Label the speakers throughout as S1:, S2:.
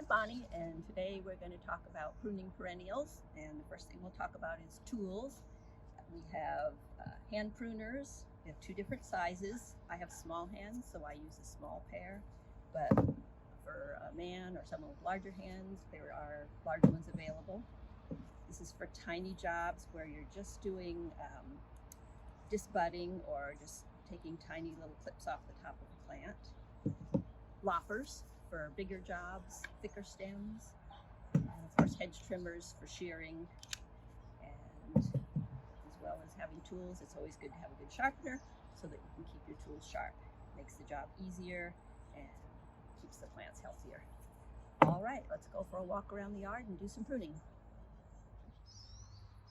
S1: I'm Bonnie, and today we're going to talk about pruning perennials. And the first thing we'll talk about is tools. We have hand pruners. We have two different sizes. I have small hands, so I use a small pair. But for a man or someone with larger hands, there are larger ones available. This is for tiny jobs where you're just doing disbudding or just taking tiny little clips off the top of the plant. Loppers for bigger jobs, thicker stems, and of course hedge trimmers for shearing. And as well as having tools, it's always good to have a good sharpener so that you can keep your tools sharp. Makes the job easier and keeps the plants healthier. All right, let's go for a walk around the yard and do some pruning.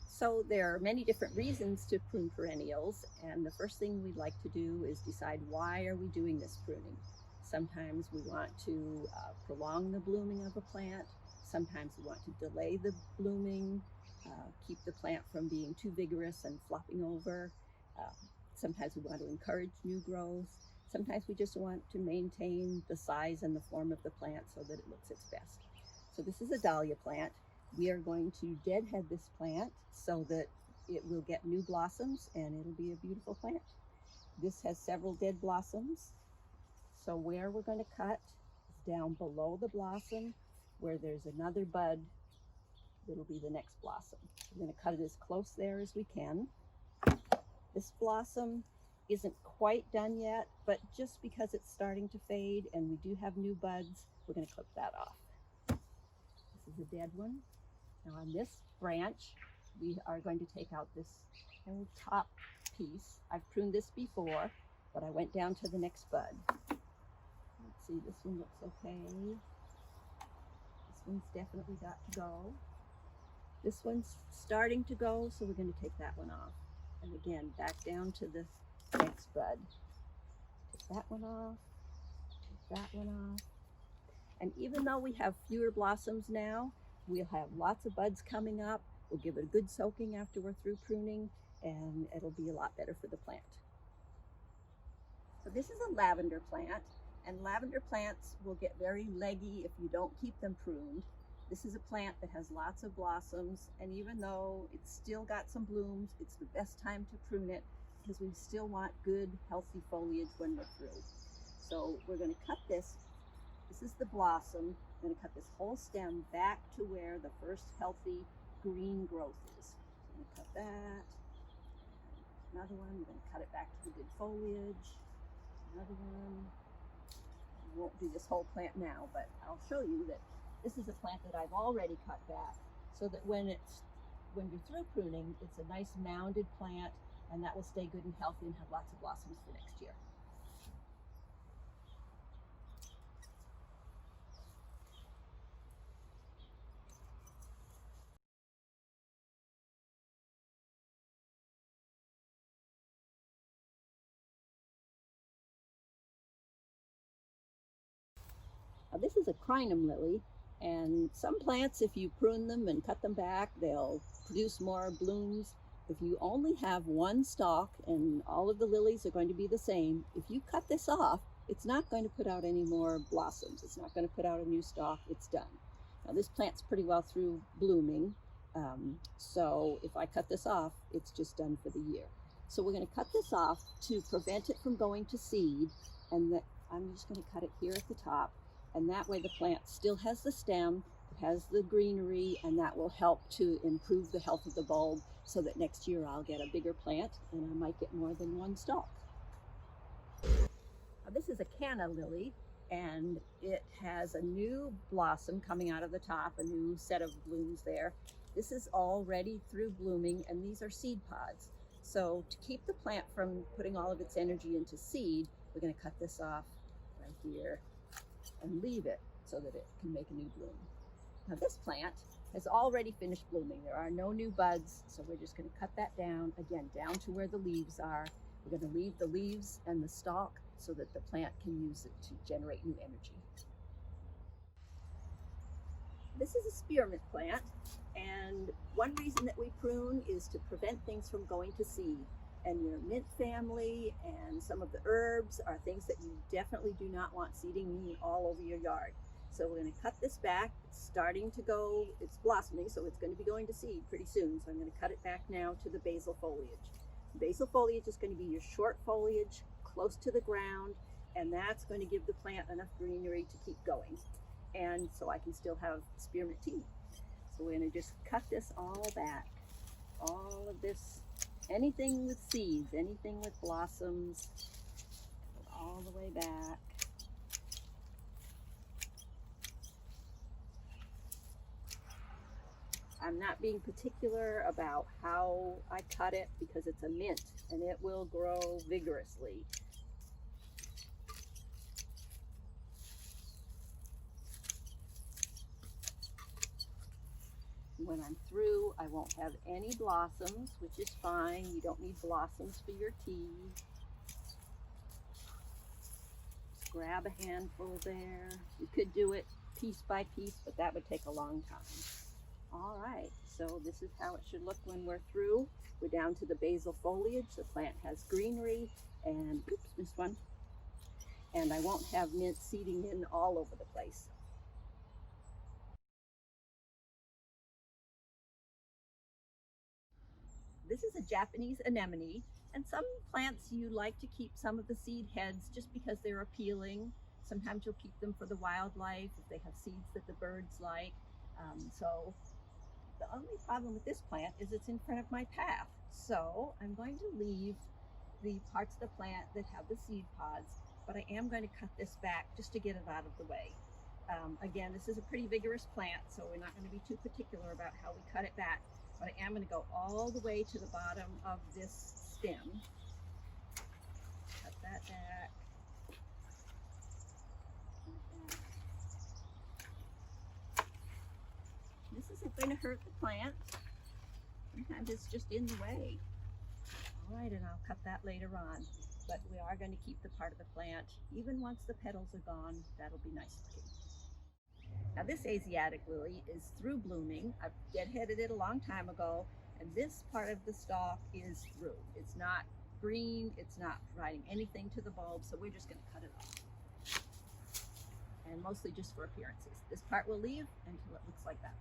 S1: So there are many different reasons to prune perennials, and the first thing we'd like to do is decide why are we doing this pruning. Sometimes we want to prolong the blooming of a plant. Sometimes we want to delay the blooming, keep the plant from being too vigorous and flopping over. Sometimes we want to encourage new growth. Sometimes we just want to maintain the size and the form of the plant so that it looks its best. So this is a dahlia plant. We are going to deadhead this plant so that it will get new blossoms and it'll be a beautiful plant. This has several dead blossoms. So where we're going to cut is down below the blossom where there's another bud that'll be the next blossom. We're going to cut it as close there as we can. This blossom isn't quite done yet, but just because it's starting to fade and we do have new buds, we're going to clip that off. This is a dead one. Now on this branch, we are going to take out this whole top piece. I've pruned this before, but I went down to the next bud. Let's see, this one looks okay. This one's definitely got to go. This one's starting to go, so we're going to take that one off. And again, back down to the next bud. Take that one off, take that one off. And even though we have fewer blossoms now, we'll have lots of buds coming up. We'll give it a good soaking after we're through pruning, and it'll be a lot better for the plant. So this is a lavender plant, and lavender plants will get very leggy if you don't keep them pruned. This is a plant that has lots of blossoms, and even though it's still got some blooms, it's the best time to prune it because we still want good, healthy foliage when we're through. So we're going to cut this. This is the blossom. I'm going to cut this whole stem back to where the first healthy green growth is. So I'm going to cut that. And another one. We're going to cut it back to the good foliage. Another one. I won't do this whole plant now, but I'll show you that this is a plant that I've already cut back so that when you're through pruning, it's a nice mounded plant, and that will stay good and healthy and have lots of blossoms for next year. Now this is a crinum lily, and some plants, if you prune them and cut them back, they'll produce more blooms. If you only have one stalk and all of the lilies are going to be the same, if you cut this off, it's not going to put out any more blossoms. It's not going to put out a new stalk. It's done. Now this plant's pretty well through blooming, so if I cut this off, it's just done for the year. So we're going to cut this off to prevent it from going to seed, and I'm just going to cut it here at the top. And that way the plant still has the stem, it has the greenery, and that will help to improve the health of the bulb so that next year I'll get a bigger plant and I might get more than one stalk. Now this is a canna lily, and it has a new blossom coming out of the top, a new set of blooms there. This is already through blooming, and these are seed pods. So to keep the plant from putting all of its energy into seed, we're going to cut this off right here and leave it so that it can make a new bloom. Now this plant has already finished blooming. There are no new buds, so we're just going to cut that down, again, down to where the leaves are. We're going to leave the leaves and the stalk so that the plant can use it to generate new energy. This is a spearmint plant, and one reason that we prune is to prevent things from going to seed. And your mint family and some of the herbs are things that you definitely do not want seeding all over your yard. So we're going to cut this back. It's starting to go, it's blossoming, so it's going to be going to seed pretty soon. So I'm going to cut it back now to the basal foliage. Basal foliage is going to be your short foliage close to the ground, and that's going to give the plant enough greenery to keep going. And so I can still have spearmint tea. So we're going to just cut this all back. All of this, anything with seeds, anything with blossoms, all the way back. I'm not being particular about how I cut it because it's a mint and it will grow vigorously. When I'm through, I won't have any blossoms, which is fine. You don't need blossoms for your tea. Just grab a handful there. You could do it piece by piece, but that would take a long time. All right, so this is how it should look when we're through. We're down to the basal foliage. The plant has greenery, and oops, missed one. And I won't have mint seeding in all over the place. This is a Japanese anemone, and some plants you like to keep some of the seed heads just because they're appealing. Sometimes you'll keep them for the wildlife if they have seeds that the birds like. So the only problem with this plant is it's in front of my path. So I'm going to leave the parts of the plant that have the seed pods, but I am going to cut this back just to get it out of the way. Again, this is a pretty vigorous plant, so we're not going to be too particular about how we cut it back. But I am going to go all the way to the bottom of this stem. Cut that back. This isn't going to hurt the plant. Sometimes it's just in the way. All right, and I'll cut that later on. But we are going to keep the part of the plant. Even once the petals are gone, that'll be nice looking. Now this Asiatic lily is through blooming. I've deadheaded it a long time ago, and this part of the stalk is through. It's not green, it's not providing anything to the bulb, so we're just going to cut it off. And mostly just for appearances. This part we'll leave until it looks like that.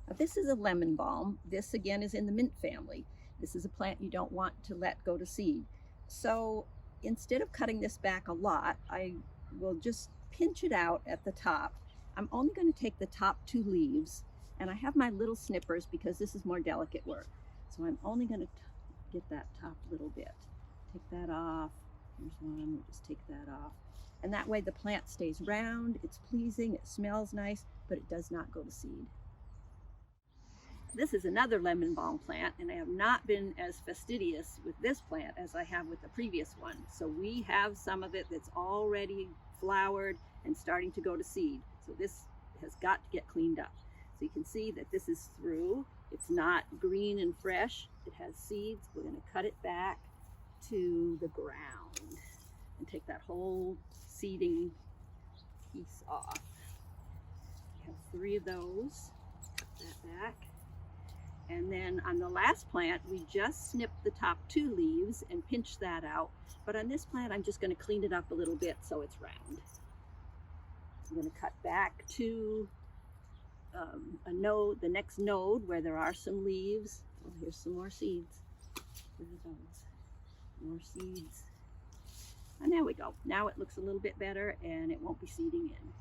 S1: Now this is a lemon balm. This again is in the mint family. This is a plant you don't want to let go to seed. So instead of cutting this back a lot, I will just pinch it out at the top. I'm only going to take the top 2 leaves, and I have my little snippers because this is more delicate work. So I'm only going to get that top little bit. Take that off. Here's one. We'll just take that off. And that way the plant stays round, it's pleasing, it smells nice, but it does not go to seed. This is another lemon balm plant, and I have not been as fastidious with this plant as I have with the previous one. So we have some of it that's already flowered and starting to go to seed. So this has got to get cleaned up. So you can see that this is through. It's not green and fresh. It has seeds. We're going to cut it back to the ground and take that whole seeding piece off. We have 3 of those. Cut that back. And then on the last plant, we just snipped the top 2 leaves and pinched that out. But on this plant, I'm just going to clean it up a little bit so it's round. I'm going to cut back to the next node where there are some leaves. Oh, here's some more seeds. Where are those? More seeds. And there we go. Now it looks a little bit better and it won't be seeding in.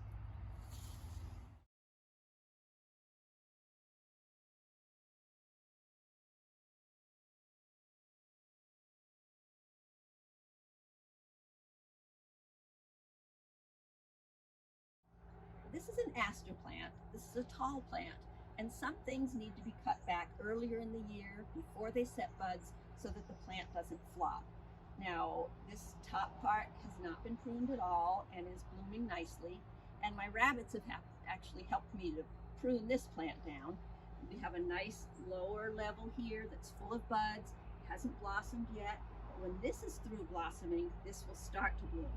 S1: This is an aster plant. This is a tall plant, and some things need to be cut back earlier in the year before they set buds so that the plant doesn't flop. Now, this top part has not been pruned at all and is blooming nicely, and my rabbits have actually helped me to prune this plant down. We have a nice lower level here that's full of buds. It hasn't blossomed yet, but when this is through blossoming, this will start to bloom.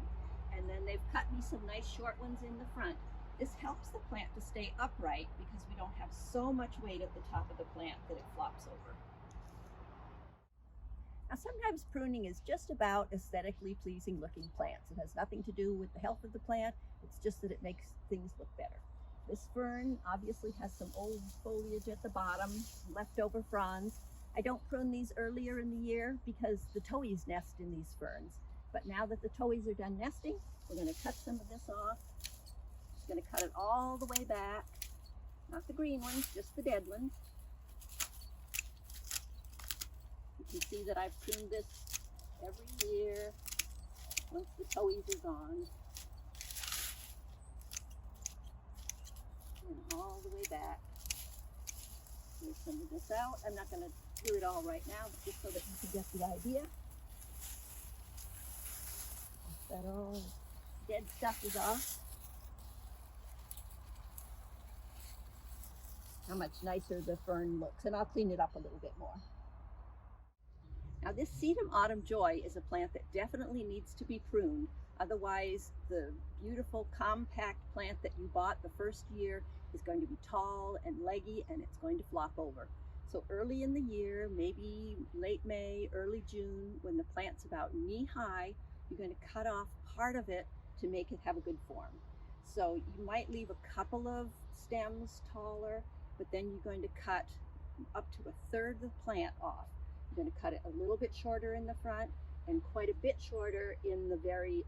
S1: And then they've cut me some nice short ones in the front. This helps the plant to stay upright because we don't have so much weight at the top of the plant that it flops over. Now sometimes pruning is just about aesthetically pleasing looking plants. It has nothing to do with the health of the plant. It's just that it makes things look better. This fern obviously has some old foliage at the bottom, leftover fronds. I don't prune these earlier in the year because the towhees nest in these ferns. But now that the towhees are done nesting, we're going to cut some of this off. Just going to cut it all the way back. Not the green ones, just the dead ones. You can see that I've pruned this every year once the towhees are gone. And all the way back. Here's some of this out. I'm not going to do it all right now, but just so that you can get the idea. That all dead stuff is off. How much nicer the fern looks, and I'll clean it up a little bit more. Now this Sedum Autumn Joy is a plant that definitely needs to be pruned. Otherwise, the beautiful compact plant that you bought the first year is going to be tall and leggy, and it's going to flop over. So early in the year, maybe late May, early June, when the plant's about knee-high, you're going to cut off part of it to make it have a good form. So you might leave a couple of stems taller, but then you're going to cut up to a third of the plant off. You're going to cut it a little bit shorter in the front and quite a bit shorter in the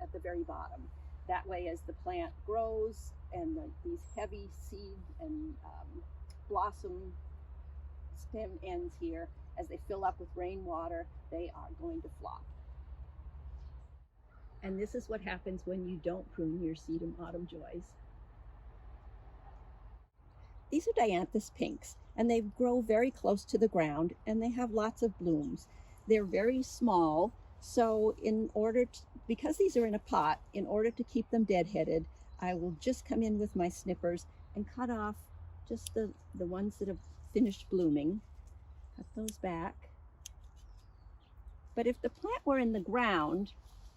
S1: at the very bottom. That way, as the plant grows and these heavy seed and blossom stem ends here, as they fill up with rainwater, they are going to flop. And this is what happens when you don't prune your Sedum Autumn Joys. These are dianthus pinks, and they grow very close to the ground, and they have lots of blooms. They're very small, so because these are in a pot, in order to keep them deadheaded, I will just come in with my snippers and cut off just the ones that have finished blooming. Cut those back. But if the plant were in the ground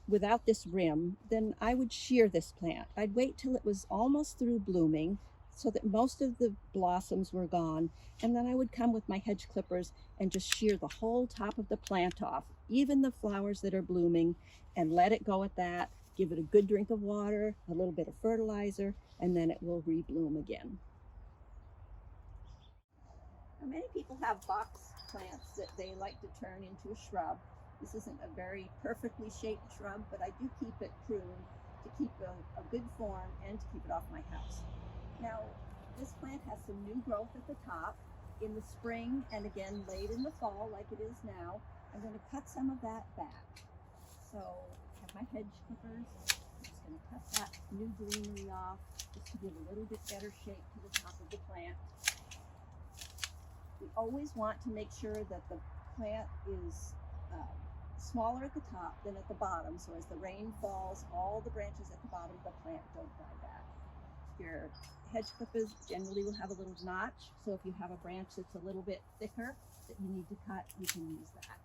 S1: without this rim, then I would shear this plant. I'd wait till it was almost through blooming so that most of the blossoms were gone, and then I would come with my hedge clippers and just shear the whole top of the plant off, even the flowers that are blooming, and let it go at that. Give it a good drink of water, a little bit of fertilizer, and then it will rebloom again. Now, many people have box plants that they like to turn into a shrub. This isn't a very perfectly shaped shrub, but I do keep it pruned to keep a good form and to keep it off my house. Now, this plant has some new growth at the top. In the spring and again late in the fall, like it is now, I'm going to cut some of that back. So I have my hedge clippers. I'm just going to cut that new greenery off just to give a little bit better shape to the top of the plant. We always want to make sure that the plant is smaller at the top than at the bottom, so as the rain falls, all the branches at the bottom of the plant don't die back. Your hedge clippers generally will have a little notch, so if you have a branch that's a little bit thicker that you need to cut, you can use that.